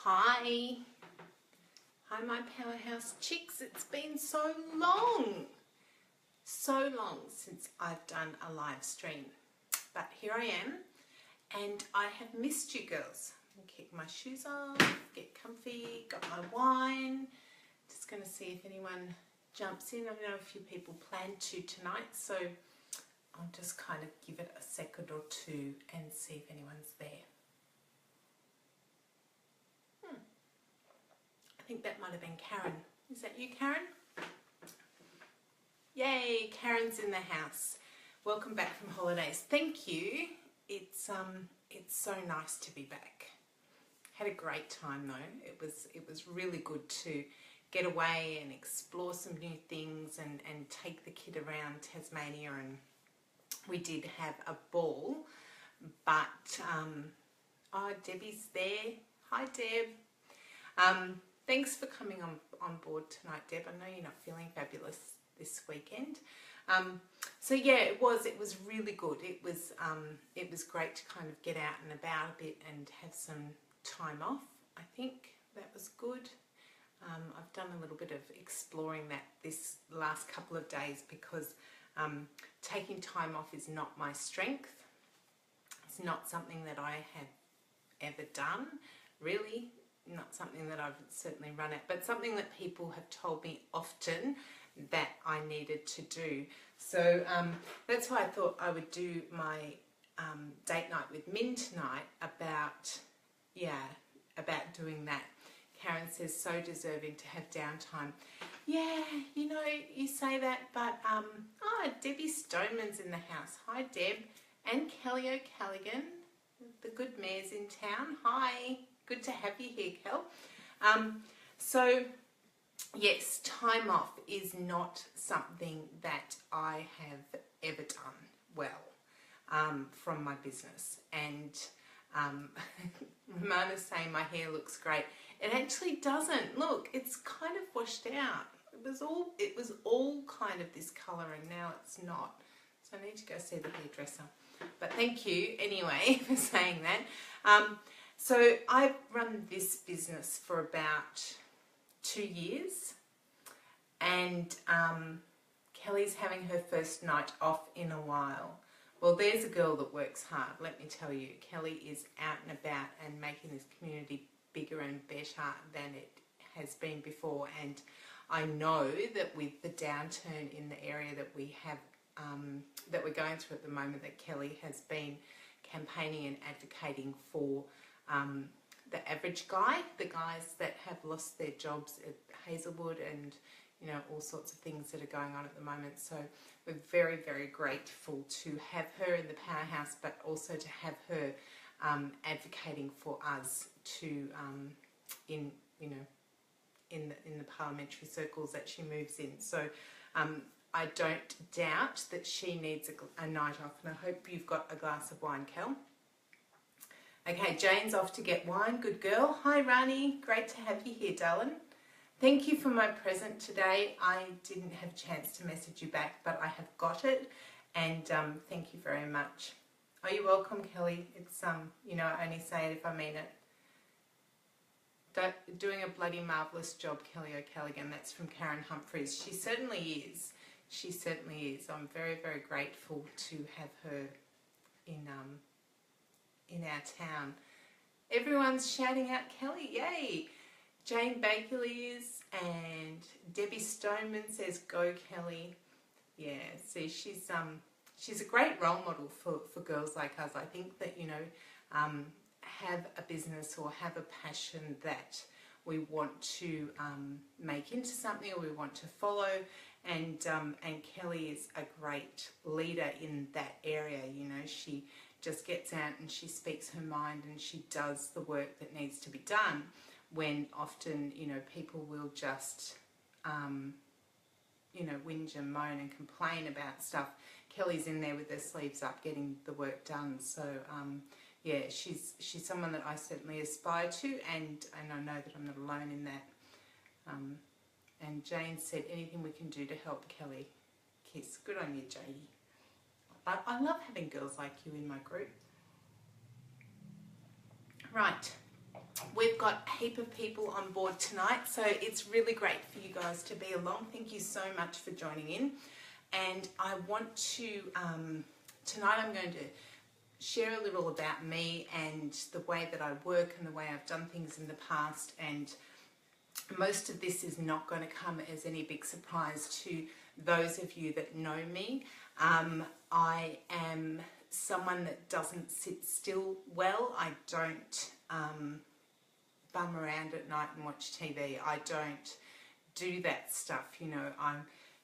Hi. Hi, my powerhouse chicks. It's been so long since I've done a live stream. But here I am, and I have missed you girls. I'm gonna kick my shoes off, get comfy, got my wine. Just gonna see if anyone jumps in. I know a few people plan to tonight, so I'll just kind of give it a second or two and see if anyone's there. I think that might have been Karen. Is that you, Karen? Yay, Karen's in the house. Welcome back from holidays. Thank you. It's so nice to be back. Had a great time though. It was really good to get away and explore some new things and take the kid around Tasmania, and we did have a ball. But oh, Debbie's there. Hi, Deb. Thanks for coming on board tonight, Deb. I know you're not feeling fabulous this weekend. So yeah, it was really good. It was great to kind of get out and about a bit and have some time off. I think that was good. I've done a little bit of exploring that this last couple of days because taking time off is not my strength. It's not something that I have ever done, really. Not something that I've certainly run at, but something that people have told me often that I needed to do. So that's why I thought I would do my date night with Min tonight about doing that. Karen says, so deserving to have downtime. Yeah, you know, you say that, but Debbie Stoneman's in the house. Hi, Deb. And Kelly O'Callaghan, the good mayor's in town. Hi. Good to have you here, Kel. So, yes, time off is not something that I have ever done well from my business. And Romana's saying my hair looks great. It actually doesn't. Look, it's kind of washed out. It was all kind of this colour, and now it's not. So I need to go see the hairdresser. But thank you anyway for saying that. So I've run this business for about 2 years, and Kelly's having her first night off in a while. Well, there's a girl that works hard, let me tell you. Kelly is out and about and making this community bigger and better than it has been before, and I know that with the downturn in the area that we have, that we're going through at the moment, that Kelly has been campaigning and advocating for the average guy, the guys that have lost their jobs at Hazelwood, and you know, all sorts of things that are going on at the moment. So we're very, very grateful to have her in the powerhouse, but also to have her advocating for us to in the parliamentary circles that she moves in. So I don't doubt that she needs a night off, and I hope you've got a glass of wine, Kel. Okay, Jane's off to get wine. Good girl. Hi, Rani. Great to have you here, darling. Thank you for my present today. I didn't have a chance to message you back, but I have got it, and thank you very much. Oh, you're welcome, Kelly. It's you know, I only say it if I mean it. Doing a bloody marvellous job, Kelly O'Callaghan. That's from Karen Humphreys. She certainly is. She certainly is. I'm very, very grateful to have her in our town. Everyone's shouting out Kelly, yay! Jane Bakerley is, and Debbie Stoneman says, go Kelly. Yeah, see, she's a great role model for girls like us. I think that, you know, have a business or have a passion that we want to make into something, or we want to follow, and Kelly is a great leader in that area. You know, she just gets out and she speaks her mind, and she does the work that needs to be done, when often, you know, people will just, you know, whinge and moan and complain about stuff. Kelly's in there with her sleeves up getting the work done. So, yeah, she's someone that I certainly aspire to, and I know that I'm not alone in that. And Jane said, anything we can do to help Kelly. Kiss. Good on you, Jodie. I love having girls like you in my group. Right. we've got a heap of people on board tonight, so it's really great for you guys to be along. Thank you so much for joining in. And I want to, tonight I'm going to share a little about me and the way that I work and the way I've done things in the past. And most of this is not going to come as any big surprise to those of you that know me. I am someone that doesn't sit still well. I don't bum around at night and watch TV. I don't do that stuff, you know. I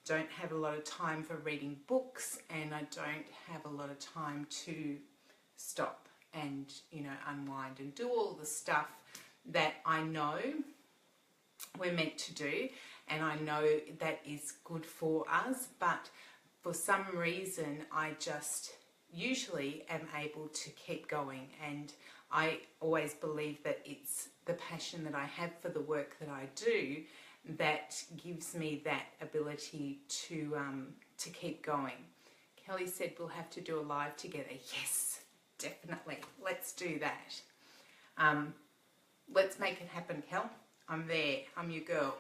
don't have a lot of time for reading books, and I don't have a lot of time to stop and, you know, unwind and do all the stuff that I know we're meant to do, and I know that is good for us, but for some reason I just usually am able to keep going. And I always believe that it's the passion that I have for the work that I do that gives me that ability to keep going. Kelly said we'll have to do a live together. Yes, definitely. Let's do that. Let's make it happen, Kel. I'm there. I'm your girl.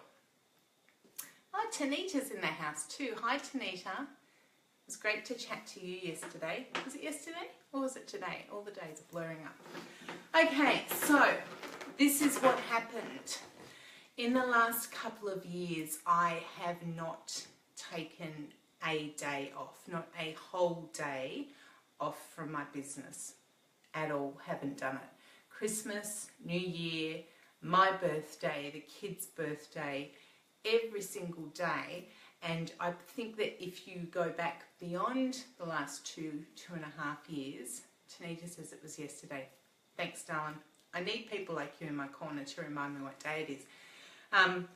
Oh, Tanita's in the house too. Hi, Tanita. It was great to chat to you yesterday. Was it yesterday or was it today? All the days are blurring up. Okay, so this is what happened. In the last couple of years, I have not taken a day off, not a whole day off from my business at all. Haven't done it. Christmas, New Year, my birthday, the kids' birthday, every single day. And I think that if you go back beyond the last two and a half years, Tanita says it was yesterday. Thanks, darling. I need people like you in my corner to remind me what day it is.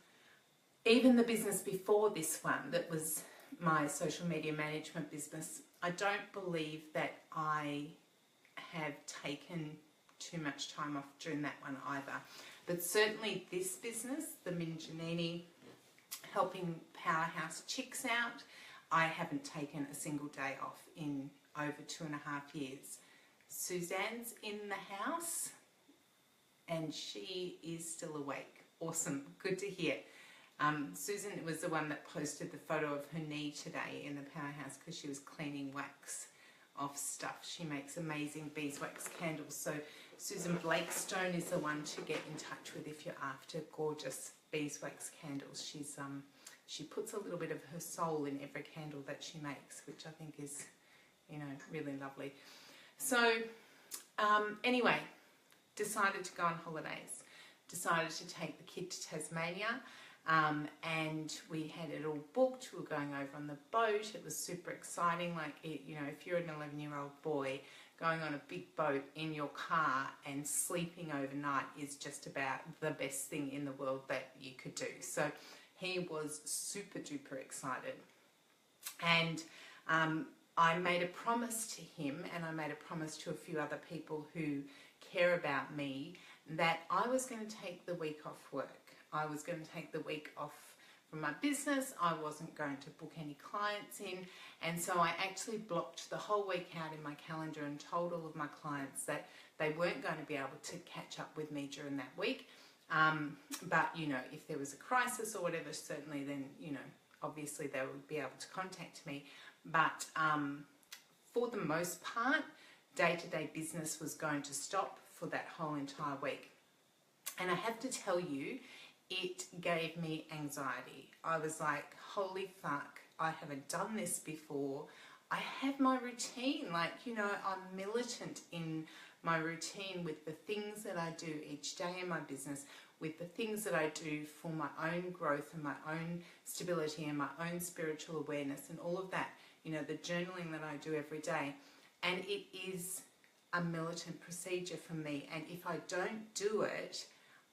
Even the business before this one, that was my social media management business, I don't believe that I have taken too much time off during that one either. But certainly this business, the Minjanini, helping Powerhouse Chicks out, I haven't taken a single day off in over 2.5 years. Suzanne's in the house and she is still awake. Awesome, good to hear. Susan was the one that posted the photo of her knee today in the Powerhouse because she was cleaning wax off stuff. She makes amazing beeswax candles. So Susan Blakestone is the one to get in touch with if you're after gorgeous beeswax candles. She puts a little bit of her soul in every candle that she makes, which I think is, you know, really lovely. So anyway, decided to go on holidays. Decided to take the kid to Tasmania, and we had it all booked. We were going over on the boat. It was super exciting. Like, you know, if you're an 11-year-old boy, going on a big boat in your car and sleeping overnight is just about the best thing in the world that you could do. So he was super duper excited. And I made a promise to him, and I made a promise to a few other people who care about me, that I was going to take the week off work. I was going to take the week off from my business. I wasn't going to book any clients in. And so I actually blocked the whole week out in my calendar and told all of my clients that they weren't going to be able to catch up with me during that week. But, you know, if there was a crisis or whatever, certainly then, you know, obviously they would be able to contact me. But for the most part, day-to-day business was going to stop for that whole entire week. And I have to tell you, it gave me anxiety. I was like, holy fuck, I haven't done this before. I have my routine, like, you know, I'm militant in my routine with the things that I do each day in my business, with the things that I do for my own growth and my own stability and my own spiritual awareness and all of that, you know, the journaling that I do every day. And it is a militant procedure for me, and if I don't do it,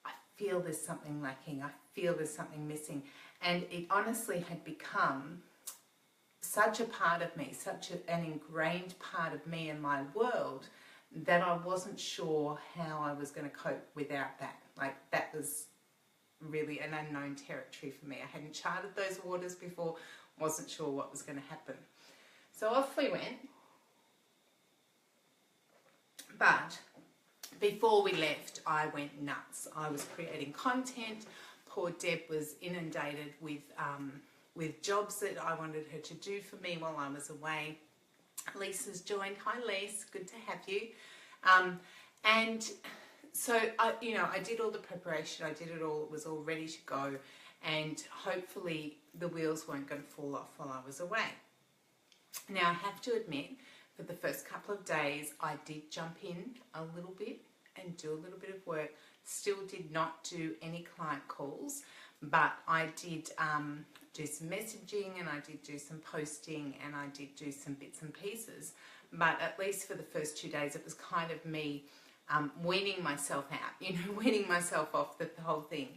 I feel there's something lacking. I feel there's something missing. And it honestly had become such a part of me, such an ingrained part of me and my world, that I wasn't sure how I was going to cope without that. Like, that was really an unknown territory for me. I hadn't charted those waters before, wasn't sure what was going to happen. So off we went. But before we left, I went nuts. I was creating content. Poor Deb was inundated with jobs that I wanted her to do for me while I was away. Lisa's joined. Hi, Lisa. Good to have you. And so I did all the preparation. I did it all. It was all ready to go, and hopefully the wheels weren't going to fall off while I was away. Now I have to admit, for the first couple of days, I did jump in a little bit and do a little bit of work. Still did not do any client calls, but I did do some messaging, and I did do some posting, and I did do some bits and pieces. But at least for the first 2 days, it was kind of me weaning myself out, weaning myself off the whole thing.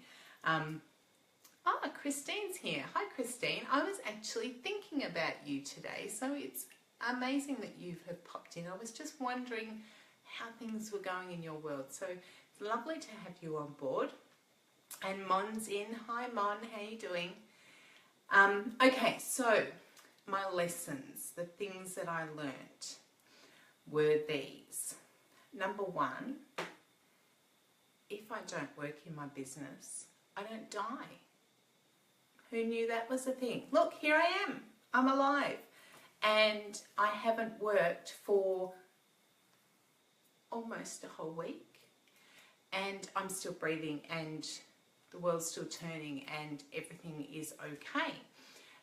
Christine's here. Hi, Christine. I was actually thinking about you today, so it's amazing that you have popped in. I was just wondering how things were going in your world, so it's lovely to have you on board. And Mon's in. Hi, Mon. How you doing? Okay, so my lessons, the things that I learnt were these. Number one, if I don't work in my business, I don't die. Who knew that was a thing? Look, here I am. I'm alive. And I haven't worked for almost a whole week. And I'm still breathing, and the world's still turning, and everything is okay.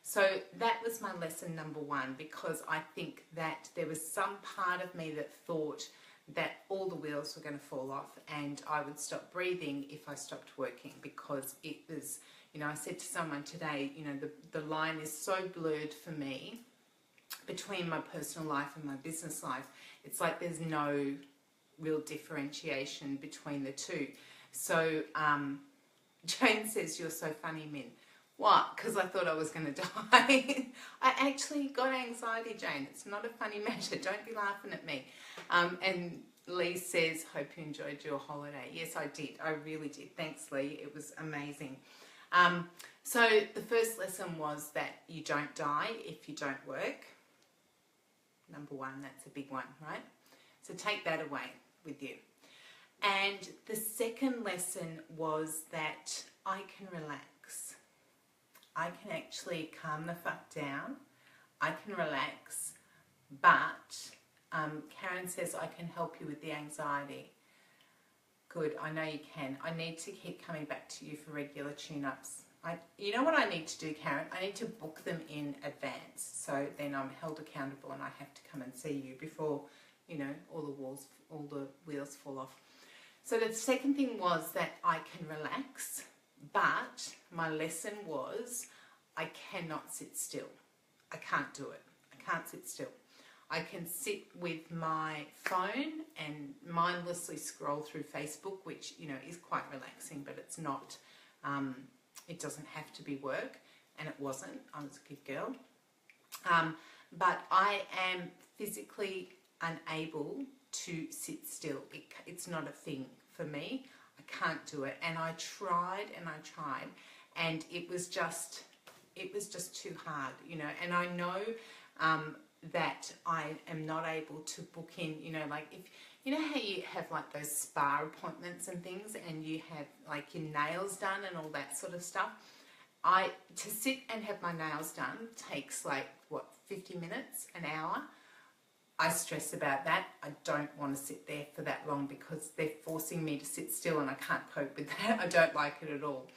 So that was my lesson number one, because I think that there was some part of me that thought that all the wheels were going to fall off and I would stop breathing if I stopped working, because it was, I said to someone today, the line is so blurred for me between my personal life and my business life. It's like there's no real differentiation between the two. So Jane says, you're so funny, Min. What? Because I thought I was going to die. I actually got anxiety, Jane. It's not a funny matter. Don't be laughing at me. And Lee says, hope you enjoyed your holiday. Yes, I did. I really did. Thanks, Lee. It was amazing. So the first lesson was that you don't die if you don't work. Number one, that's a big one, right? So take that away with you. And the second lesson was that I can relax. I can actually calm the fuck down. I can relax. But Karen says I can help you with the anxiety. Good, I know you can. I need to keep coming back to you for regular tune-ups. You know what I need to do, Karen? I need to book them in advance, so then I'm held accountable and I have to come and see you before, all the wheels fall off. So the second thing was that I can relax, but my lesson was I cannot sit still. I can't do it. I can't sit still. I can sit with my phone and mindlessly scroll through Facebook, which, is quite relaxing, but it's not, it doesn't have to be work, and it wasn't. I was a good girl. But I am physically unable to sit still. It's not a thing for me. I can't do it. And I tried, and it was just too hard, and I know that I am not able to book in, like if, how you have like those spa appointments and things, and you have like your nails done and all that sort of stuff. To sit and have my nails done takes 50 minutes, an hour. I stress about that. I don't want to sit there for that long because they're forcing me to sit still, and I can't cope with that. I don't like it at all.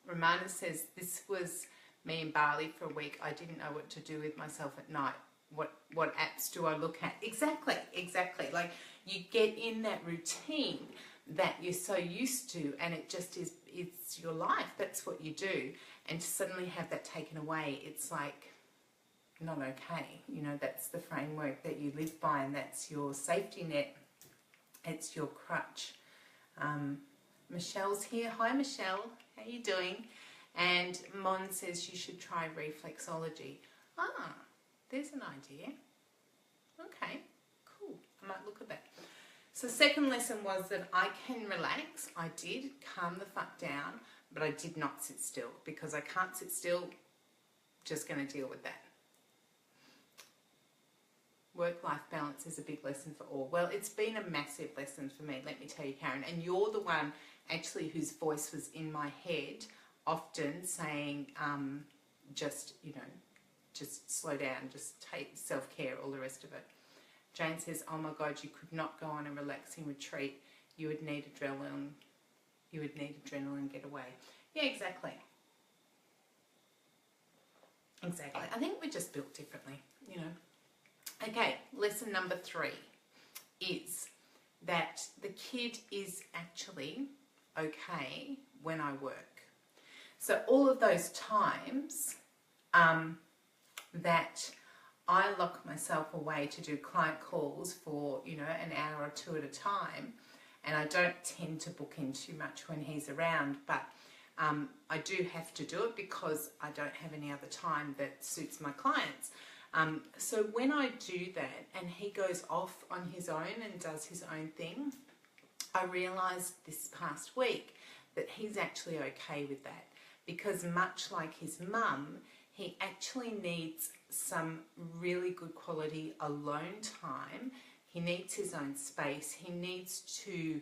Romana says, this was me in Bali for a week. I didn't know what to do with myself at night. What apps do I look at? Exactly. Like, you get in that routine that you're so used to, and it just is, it's your life. That's what you do. And to suddenly have that taken away, it's like not okay. That's the framework that you live by, and that's your safety net. It's your crutch. Michelle's here. Hi, Michelle. How you doing? And Mon says you should try reflexology. There's an idea. Okay, cool. I might look at that. So second lesson was that I can relax. I did calm the fuck down, but I did not sit still, because I can't sit still. Just going to deal with that. Work-life balance is a big lesson for all. Well, it's been a massive lesson for me, let me tell you, Karen. And you're the one actually whose voice was in my head often saying, just slow down, just take self-care, all the rest of it. Jane says, oh my God, you could not go on a relaxing retreat. You would need adrenaline. You would need adrenaline get away. Yeah, exactly. Exactly. I think we're just built differently, you know. Okay, lesson number 3 is that the kid is actually okay when I work. So all of those times that I lock myself away to do client calls for, you know, an hour or 2 at a time, and I don't tend to book in too much when he's around, but I do have to do it because I don't have any other time that suits my clients. So when I do that and he goes off on his own and does his own thing, I realised this past week that he's actually okay with that, because much like his mum, he actually needs some really good quality alone time. He needs his own space. He needs to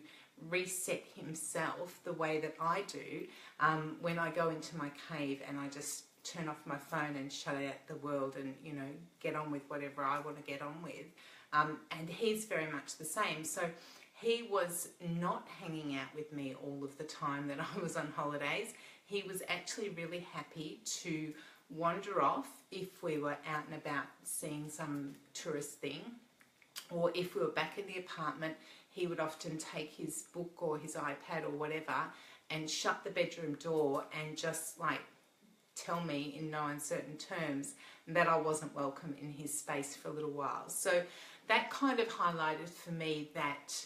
reset himself the way that I do when I go into my cave and I just turn off my phone and shut out the world and, you know, get on with whatever I want to get on with. And he's very much the same. So he was not hanging out with me all of the time that I was on holidays. He was actually really happy to wander off if we were out and about seeing some tourist thing, or if we were back in the apartment, he would often take his book or his iPad or whatever and shut the bedroom door and just like tell me in no uncertain terms that I wasn't welcome in his space for a little while. So that kind of highlighted for me that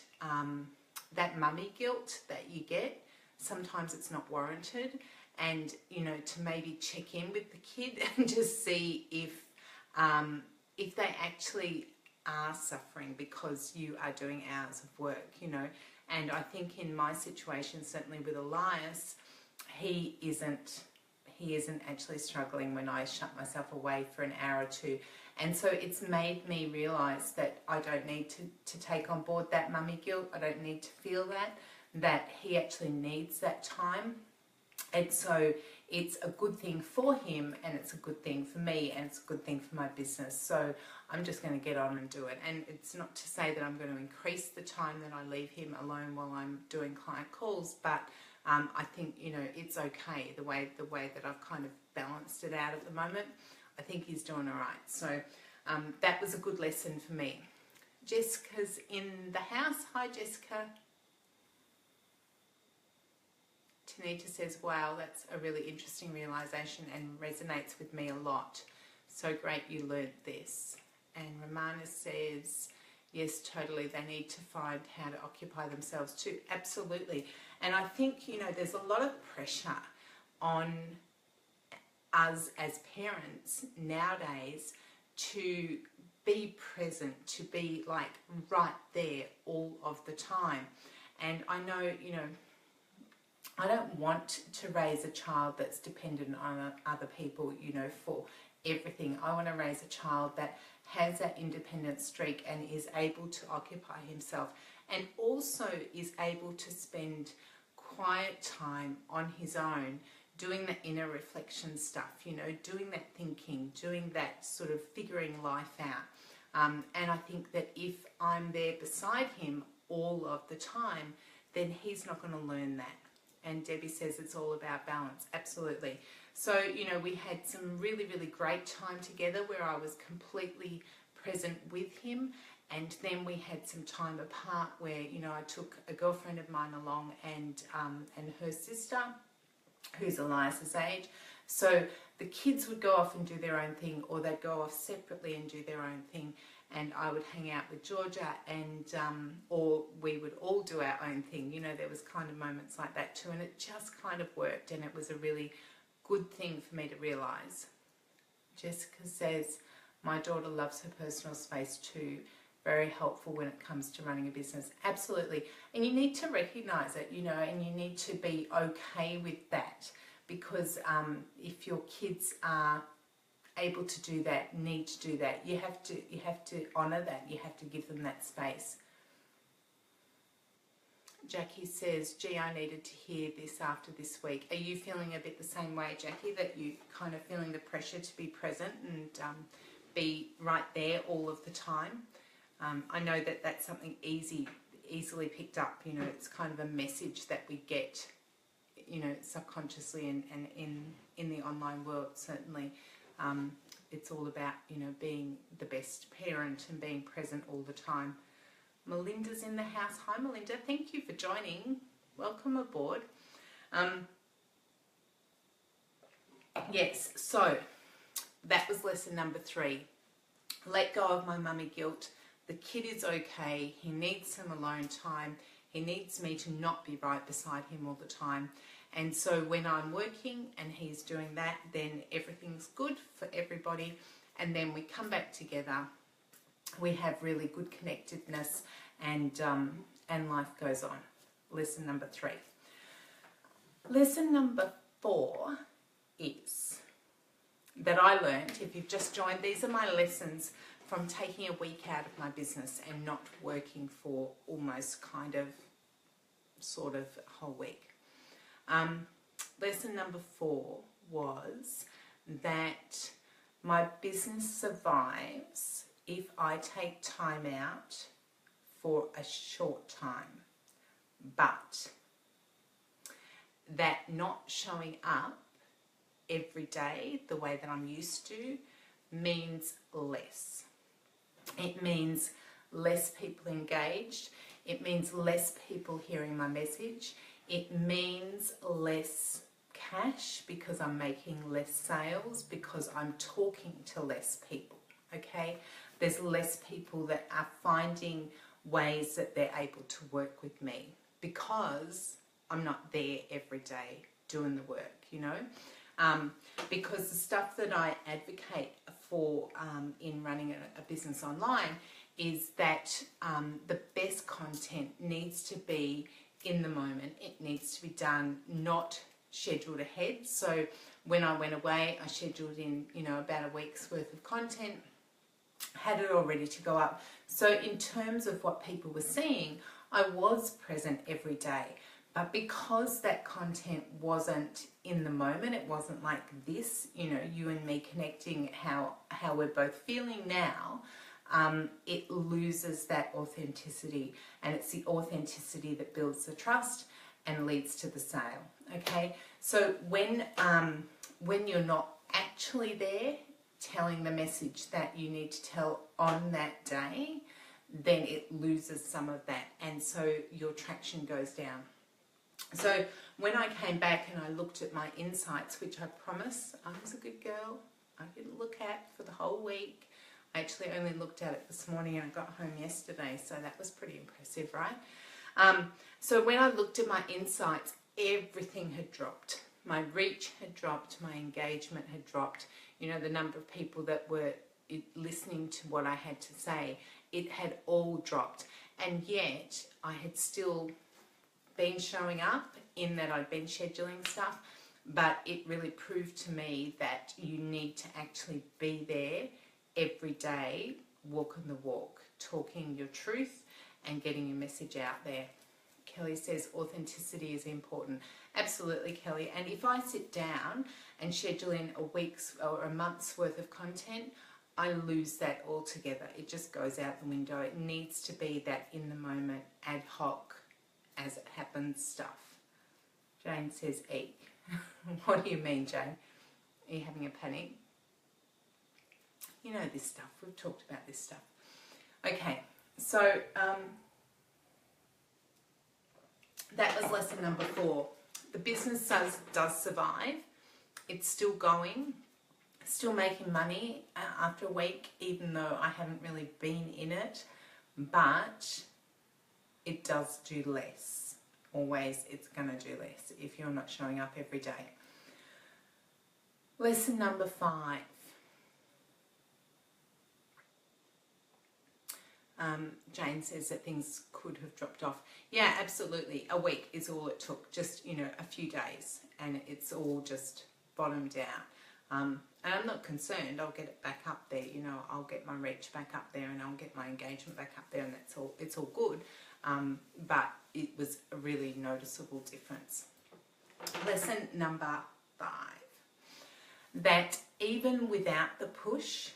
that mummy guilt that you get, sometimes it's not warranted, and, you know, to maybe check in with the kid and just see if they actually are suffering because you are doing hours of work, you know. And I think in my situation, certainly with Elias, he isn't actually struggling when I shut myself away for an hour or 2. And so it's made me realise that I don't need to take on board that mummy guilt. I don't need to feel that he actually needs that time. And so it's a good thing for him, and it's a good thing for me, and it's a good thing for my business. So I'm just going to get on and do it. And it's not to say that I'm going to increase the time that I leave him alone while I'm doing client calls, but I think, you know, it's okay the way that I've kind of balanced it out at the moment. I think he's doing all right. So that was a good lesson for me. Jessica's in the house. Hi, Jessica. Tanita says, wow, that's a really interesting realisation and resonates with me a lot. So great you learnt this. And Romana says, yes, totally, they need to find how to occupy themselves too. Absolutely. And I think, you know, there's a lot of pressure on us as parents nowadays to be present, to be like right there all of the time. And I know, you know, I don't want to raise a child that's dependent on other people, you know, for everything. I want to raise a child that has that independent streak and is able to occupy himself, and also is able to spend quiet time on his own doing the inner reflection stuff, you know, doing that thinking, doing that sort of figuring life out. And I think that if I'm there beside him all of the time, then he's not going to learn that. And Debbie says it's all about balance. Absolutely. So, you know, we had some really, really great time together where I was completely present with him. And then we had some time apart where, you know, I took a girlfriend of mine along and her sister, who's Elias's age. So the kids would go off and do their own thing, or they'd go off separately and do their own thing. And I would hang out with Georgia, and or we would all do our own thing. You know, there was kind of moments like that too, and it just kind of worked, and it was a really good thing for me to realise. Jessica says, my daughter loves her personal space too. Very helpful when it comes to running a business. Absolutely. And you need to recognise it, you know, and you need to be okay with that, because if your kids are able to do that, need to do that. You have to honour that. You have to give them that space. Jackie says, gee, I needed to hear this after this week. Are you feeling a bit the same way, Jackie, that you kind of feeling the pressure to be present and be right there all of the time? I know that that's something easily picked up. You know, it's kind of a message that we get, you know, subconsciously and in the online world, certainly. It's all about, you know, being the best parent and being present all the time. Melinda's in the house. Hi, Melinda. Thank you for joining. Welcome aboard. Yes, so that was lesson number 3. Let go of my mummy guilt. The kid is okay. He needs some alone time. He needs me to not be right beside him all the time. And so when I'm working and he's doing that, then everything's good for everybody. And then we come back together. We have really good connectedness, and life goes on. Lesson number 3. Lesson number 4 is that I learned, if you've just joined, these are my lessons from taking a week out of my business and not working for almost kind of sort of a whole week. Lesson number 4 was that my business survives if I take time out for a short time, but that not showing up every day the way that I'm used to means less. It means less people engaged. It means less people hearing my message. It means less cash because I'm making less sales, because I'm talking to less people, okay? There's less people that are finding ways that they're able to work with me because I'm not there every day doing the work, you know? Because the stuff that I advocate for in running a business online is that the best content needs to be in the moment. It needs to be done, not scheduled ahead. So when I went away, I scheduled in, you know, about a week's worth of content, had it all ready to go up. So in terms of what people were seeing, I was present every day. But because that content wasn't in the moment, it wasn't like this, you know, you and me connecting how we're both feeling now, it loses that authenticity. And it's the authenticity that builds the trust and leads to the sale, okay? So when you're not actually there telling the message that you need to tell on that day, then it loses some of that, and so your traction goes down. So when I came back and I looked at my insights, which I promise I was a good girl, I didn't look at for the whole week. I actually only looked at it this morning and I got home yesterday, so that was pretty impressive, right? So when I looked at my insights, everything had dropped. My reach had dropped, my engagement had dropped. You know, the number of people that were listening to what I had to say, it had all dropped. And yet I had still been showing up in that I'd been scheduling stuff, but it really proved to me that you need to actually be there every day, walking the walk, talking your truth and getting your message out there. Kelly says authenticity is important. Absolutely, Kelly. And if I sit down and schedule in a week's or a month's worth of content, I lose that altogether. It just goes out the window. It needs to be that in the moment, ad hoc, as it happens stuff. Jane says eek. What do you mean, Jane? Are you having a panic? You know this stuff. We've talked about this stuff. Okay, so that was lesson number 4. The business does survive. It's still going, still making money after a week, even though I haven't really been in it, but it does do less. Always it's going to do less if you're not showing up every day. Lesson number 5. Jane says that things could have dropped off. Yeah, absolutely. A week is all it took, just, you know, a few days, and it's all just bottomed out. And I'm not concerned, I'll get it back up there, you know, I'll get my reach back up there and I'll get my engagement back up there, and that's all, it's all good. But it was a really noticeable difference. Lesson number 5, that even without the push,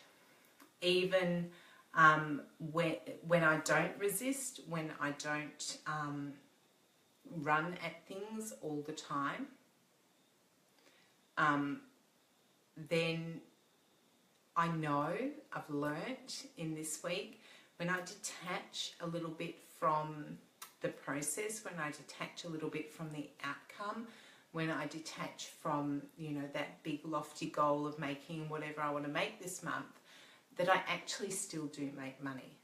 even when I don't resist, when I don't run at things all the time, then I know, I've learnt in this week, when I detach a little bit from the process, when I detach a little bit from the outcome, when I detach from, you know, that big lofty goal of making whatever I want to make this month, that I actually still do make money.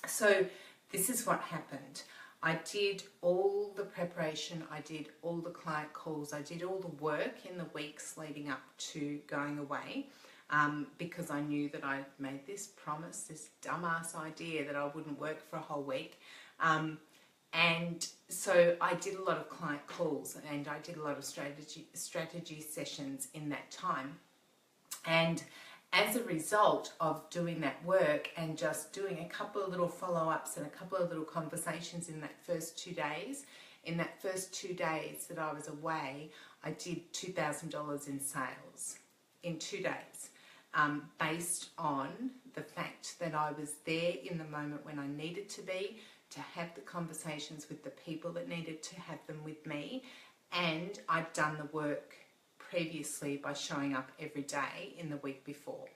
So this is what happened. I did all the preparation, I did all the client calls, I did all the work in the weeks leading up to going away, because I knew that I made this promise, this dumbass idea that I wouldn't work for a whole week. And so I did a lot of client calls and I did a lot of strategy sessions in that time. And as a result of doing that work and just doing a couple of little follow-ups and a couple of little conversations in that first 2 days, in that first 2 days that I was away, I did $2,000 in sales in 2 days, based on the fact that I was there in the moment when I needed to be, to have the conversations with the people that needed to have them with me, and I'd done the work previously by showing up every day in the week before.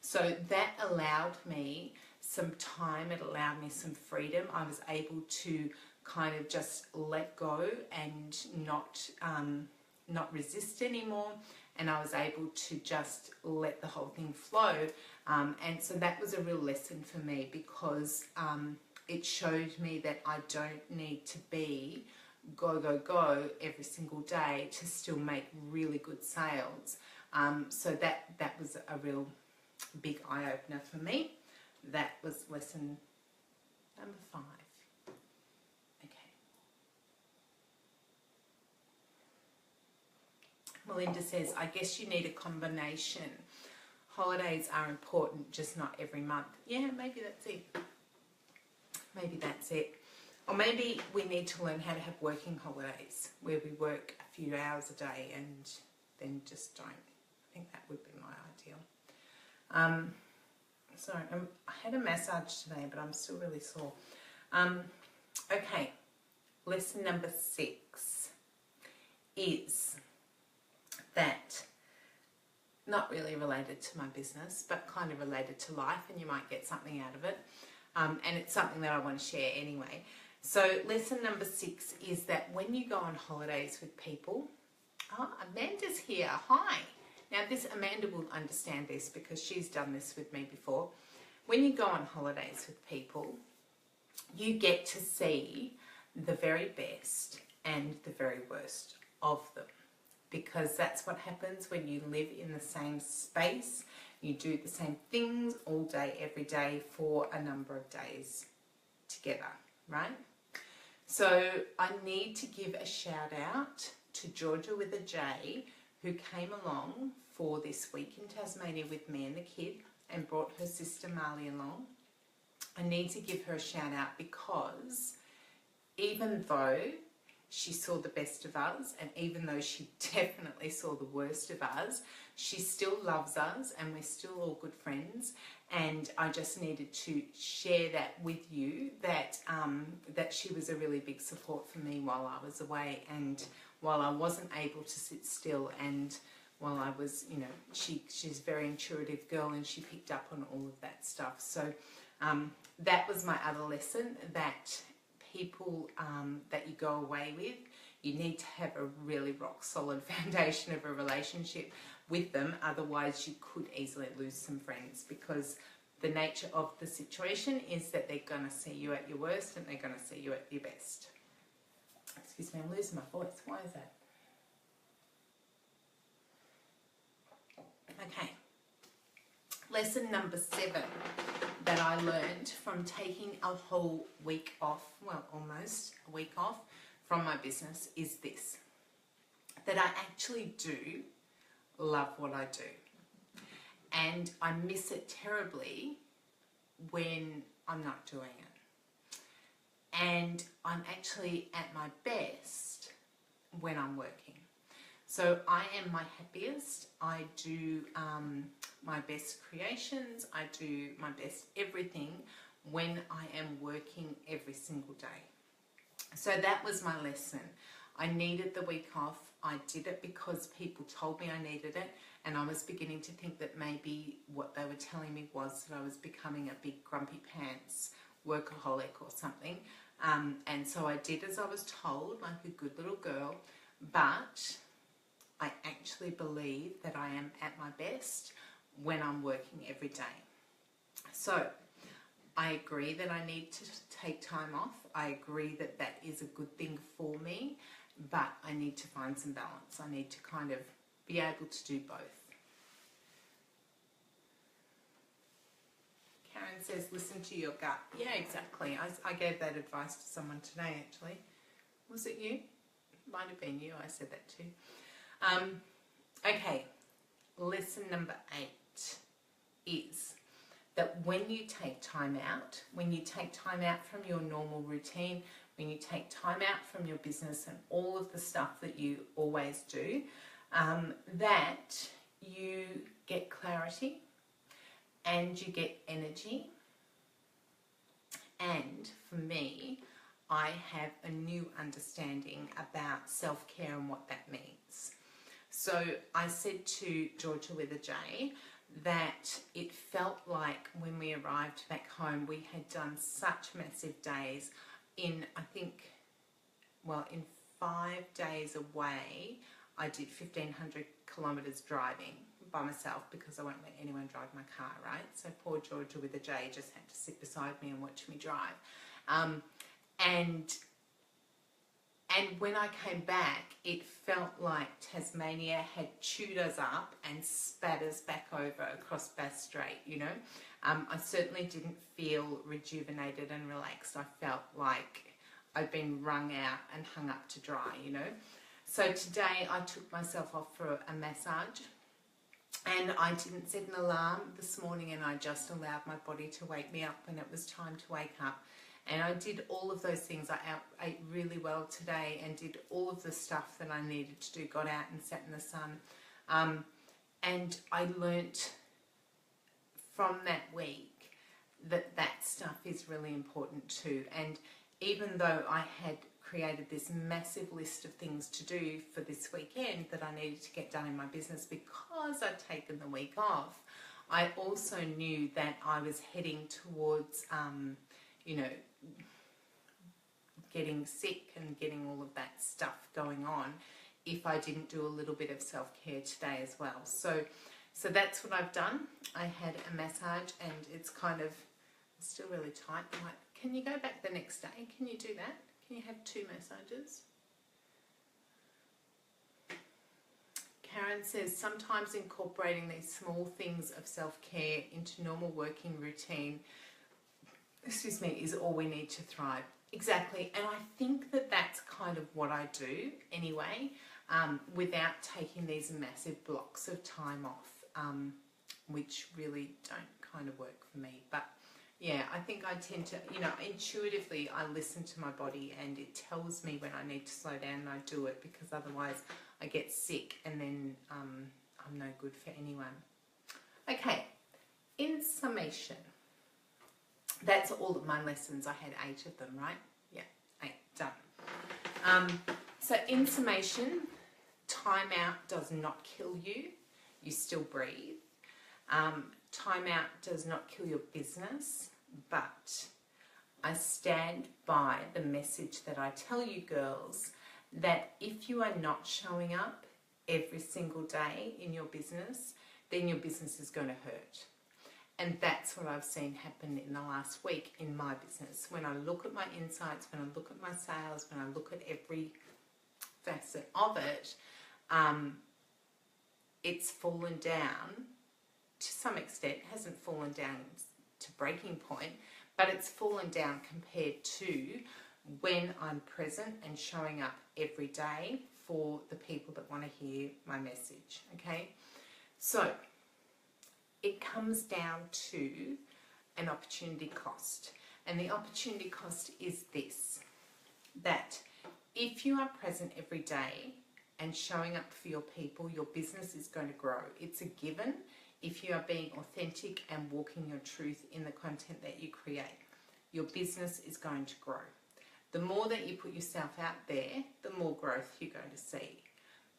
So that allowed me some time, it allowed me some freedom. I was able to kind of just let go and not resist anymore, and I was able to just let the whole thing flow. And so that was a real lesson for me, because it showed me that I don't need to be go, go, go every single day to still make really good sales. So that was a real big eye-opener for me. That was lesson number 5. Okay. Melinda says, I guess you need a combination. Holidays are important, just not every month. Yeah, maybe that's it. Maybe that's it. Or maybe we need to learn how to have working holidays where we work a few hours a day and then just don't. I think that would be my ideal. Sorry, I had a massage today, but I'm still really sore. Okay, lesson number 6 is that, not really related to my business, but kind of related to life, and you might get something out of it. And it's something that I want to share anyway. So lesson number 6 is that when you go on holidays with people, Amanda's here, hi. Now Amanda will understand this because she's done this with me before. When you go on holidays with people, you get to see the very best and the very worst of them, because that's what happens when you live in the same space. You do the same things all day, every day for a number of days together, right? So I need to give a shout out to Georgia with a J, who came along for this week in Tasmania with me and the kid and brought her sister Marley along. I need to give her a shout out because even though she saw the best of us, and even though she definitely saw the worst of us, she still loves us and we're still all good friends. And I just needed to share that with you, that that she was a really big support for me while I was away, and while I wasn't able to sit still, and while I was, you know, she's a very intuitive girl and she picked up on all of that stuff. So that was my other lesson, that people that you go away with, you need to have a really rock solid foundation of a relationship with them. Otherwise you could easily lose some friends, because the nature of the situation is that they're going to see you at your worst and they're going to see you at your best. Excuse me, I'm losing my voice. Why is that? Okay. Lesson number 7 that I learned from taking a whole week off, well, almost a week off from my business, is this: that I actually do love what I do. And I miss it terribly when I'm not doing it. And I'm actually at my best when I'm working. So I am my happiest. I do my best creations. I do my best everything when I am working every single day. So that was my lesson. I needed the week off. I did it because people told me I needed it, and I was beginning to think that maybe what they were telling me was that I was becoming a big grumpy pants workaholic or something. And so I did as I was told, like a good little girl, but I actually believe that I am at my best when I'm working every day. So I agree that I need to take time off. I agree that that is a good thing for me, but I need to find some balance. I need to kind of be able to do both. Karen says, listen to your gut. Yeah, exactly. I gave that advice to someone today, actually. Was it you? Might have been you. I said that too. Okay, lesson number 8 is that when you take time out from your normal routine, when you take time out from your business and all of the stuff that you always do, that you get clarity and you get energy. And for me, I have a new understanding about self-care and what that means. So I said to Georgia with a J that it felt like when we arrived back home, we had done such massive days in 5 days away, I did 1,500 kilometres driving by myself because I won't let anyone drive my car, right? So poor Georgia with a J just had to sit beside me and watch me drive. And when I came back, it felt like Tasmania had chewed us up and spat us back over across Bass Strait, you know. I certainly didn't feel rejuvenated and relaxed. I felt like I'd been wrung out and hung up to dry, you know. So today I took myself off for a massage, and I didn't set an alarm this morning, and I just allowed my body to wake me up when it was time to wake up. And I did all of those things. I ate really well today and did all of the stuff that I needed to do, got out and sat in the sun. And I learnt from that week that that stuff is really important too. And even though I had created this massive list of things to do for this weekend that I needed to get done in my business because I'd taken the week off, I also knew that I was heading towards, getting sick and getting all of that stuff going on if I didn't do a little bit of self-care today as well. So that's what I've done. I had a massage, and it's kind of still really tight. Like, can you go back the next day? Can you do that? Can you have 2 massages? Karen says, sometimes incorporating these small things of self-care into normal working routine, is all we need to thrive. Exactly, and I think that that's kind of what I do anyway, without taking these massive blocks of time off, which really don't kind of work for me. But yeah, I think I tend to, intuitively I listen to my body, and it tells me when I need to slow down, and I do it, because otherwise I get sick, and then I'm no good for anyone. Okay, in summation, that's all of my lessons. I had 8 of them, right? Yeah, 8, done. So in summation, time out does not kill you. You still breathe. Time out does not kill your business, but I stand by the message that I tell you girls, that if you are not showing up every single day in your business, then your business is going to hurt. And that's what I've seen happen in the last week in my business. When I look at my insights, when I look at my sales, when I look at every facet of it, it's fallen down to some extent. It hasn't fallen down to breaking point, but it's fallen down compared to when I'm present and showing up every day for the people that want to hear my message, okay? So it comes down to an opportunity cost. And the opportunity cost is this, that if you are present every day and showing up for your people, your business is going to grow. It's a given if you are being authentic and walking your truth in the content that you create. Your business is going to grow. The more that you put yourself out there, the more growth you're going to see.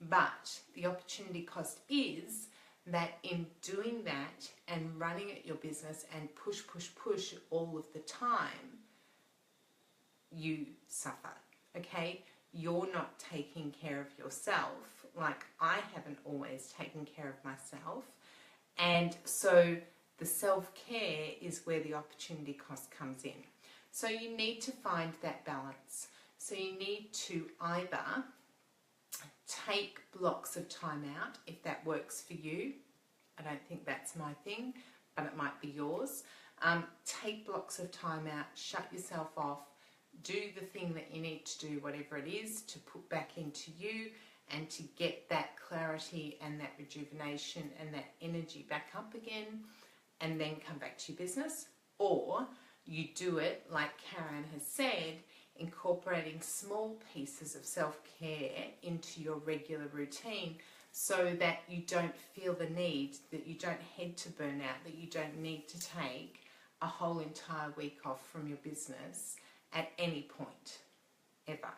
But the opportunity cost is that in doing that and running at your business and push all of the time, you suffer, okay? You're not taking care of yourself, like I haven't always taken care of myself. And so the self-care is where the opportunity cost comes in. So you need to find that balance. So you need to either take blocks of time out if that works for you. I don't think that's my thing, but it might be yours. Take blocks of time out, shut yourself off, do the thing that you need to do, whatever it is, to put back into you and to get that clarity and that rejuvenation and that energy back up again, and then come back to your business. Or you do it like Karen has said, incorporating small pieces of self-care into your regular routine so that you don't feel the need, that you don't head to burnout, that you don't need to take a whole entire week off from your business at any point, ever.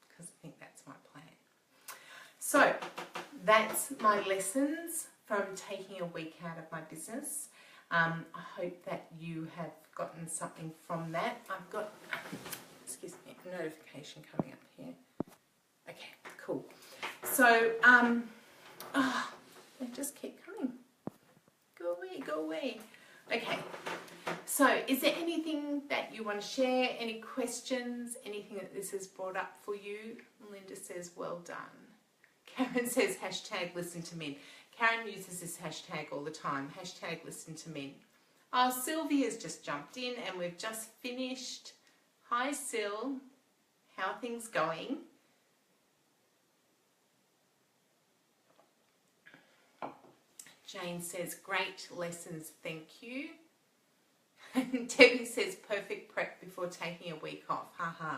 Because I think that's my plan. So that's my lessons from taking a week out of my business. I hope that you have gotten something from that. I've got, excuse me, a notification coming up here. Okay, cool. So, they just keep coming. Go away, go away. Okay, so is there anything that you want to share? Any questions? Anything that this has brought up for you? Linda says, well done. Karen says, hashtag listen to men. Karen uses this hashtag all the time. Hashtag listen to men. Oh, Sylvia's just jumped in and we've just finished. Hi, Sil. How are things going? Jane says, great lessons, thank you. And Debbie says, perfect prep before taking a week off. Haha.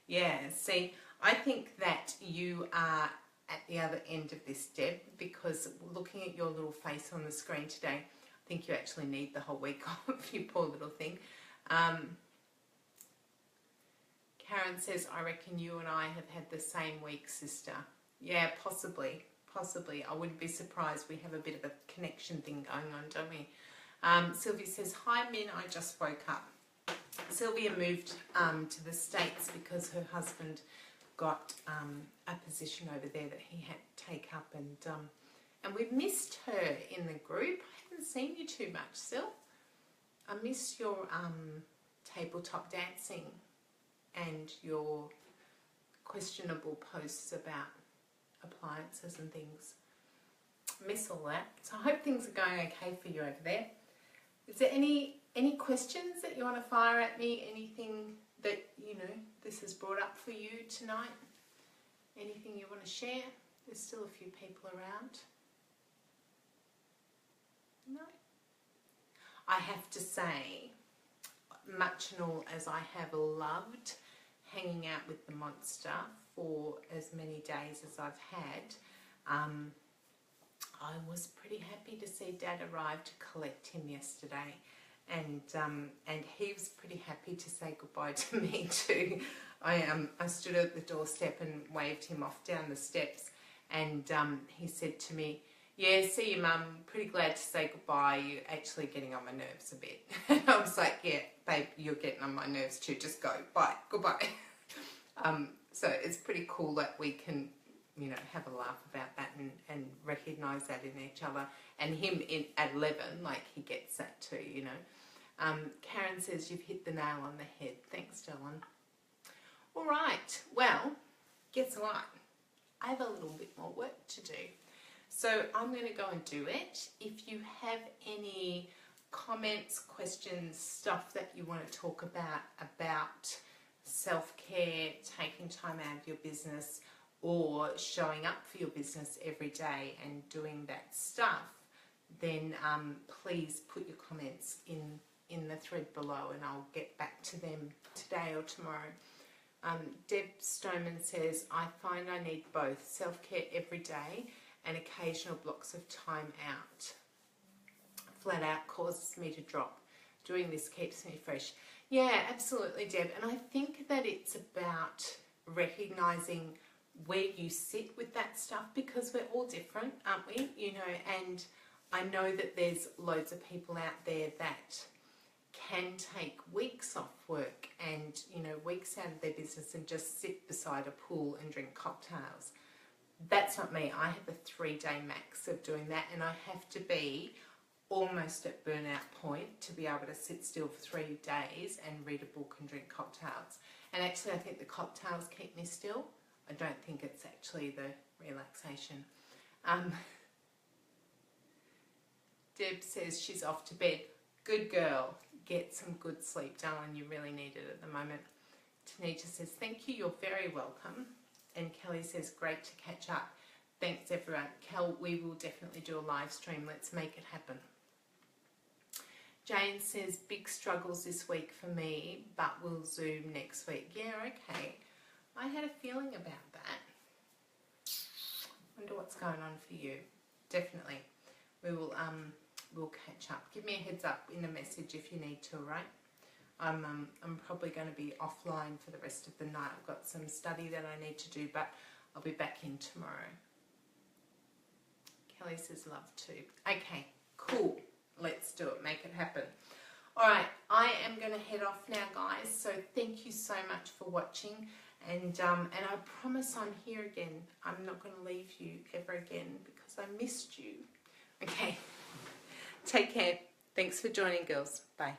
Yeah, see, I think that you are at the other end of this, Deb, because looking at your little face on the screen today, I think you actually need the whole week off, you poor little thing. Karen says, I reckon you and I have had the same week, sister. Yeah, possibly. Possibly. I wouldn't be surprised. We have a bit of a connection thing going on, don't we? Sylvia says, hi, Min, I just woke up. Sylvia moved to the States because her husband got a position over there that he had to take up, and we've missed her in the group. I haven't seen you too much, Sil. I miss your tabletop dancing and your questionable posts about appliances and things. I miss all that. So I hope things are going okay for you over there. Is there any questions that you want to fire at me? Anything that, you know, this has brought up for you tonight? Anything you want to share? There's still a few people around. No? I have to say, much and all as I have loved hanging out with the monster for as many days as I've had, I was pretty happy to see Dad arrive to collect him yesterday, and he was pretty happy to say goodbye to me too. I stood at the doorstep and waved him off down the steps, and he said to me, yeah, see you, Mum, pretty glad to say goodbye, you're actually getting on my nerves a bit. And I was like, yeah, babe, you're getting on my nerves too, just go, bye, goodbye. So it's pretty cool that we can, you know, have a laugh about that and recognise that in each other. And him at 11, like, he gets that too, you know. Karen says, you've hit the nail on the head. Thanks, Dylan. All right, well, guess what? I have a little bit more work to do. So I'm going to go and do it. If you have any comments, questions, stuff that you want to talk about self-care, taking time out of your business, or showing up for your business every day and doing that stuff, then please put your comments in the thread below and I'll get back to them today or tomorrow. Deb Stoneman says, I find I need both self-care every day and occasional blocks of time out. Flat out causes me to drop. Doing this keeps me fresh. Yeah, absolutely, Deb. And I think that it's about recognising where you sit with that stuff, because we're all different, aren't we? You know, and I know that there's loads of people out there that can take weeks off work and, you know, weeks out of their business and just sit beside a pool and drink cocktails. That's not me. I have a 3-day max of doing that, and I have to be almost at burnout point to be able to sit still for 3 days and read a book and drink cocktails. And actually I think the cocktails keep me still. I don't think it's actually the relaxation. Deb says she's off to bed. Good girl. Get some good sleep, darling. You really need it at the moment. Tanisha says, thank you. You're very welcome. And Kelly says, great to catch up. Thanks, everyone. Kel, we will definitely do a live stream. Let's make it happen. Jane says, big struggles this week for me, but we'll Zoom next week. Yeah, okay. I had a feeling about that. Wonder what's going on for you. Definitely. We will we'll catch up. Give me a heads up in a message if you need to, right? I'm probably going to be offline for the rest of the night. I've got some study that I need to do, but I'll be back in tomorrow. Kelly says love too. Okay, cool. Let's do it. Make it happen. All right, I am going to head off now, guys. So thank you so much for watching. And I promise I'm here again. I'm not going to leave you ever again because I missed you. Okay. Take care. Thanks for joining, girls. Bye.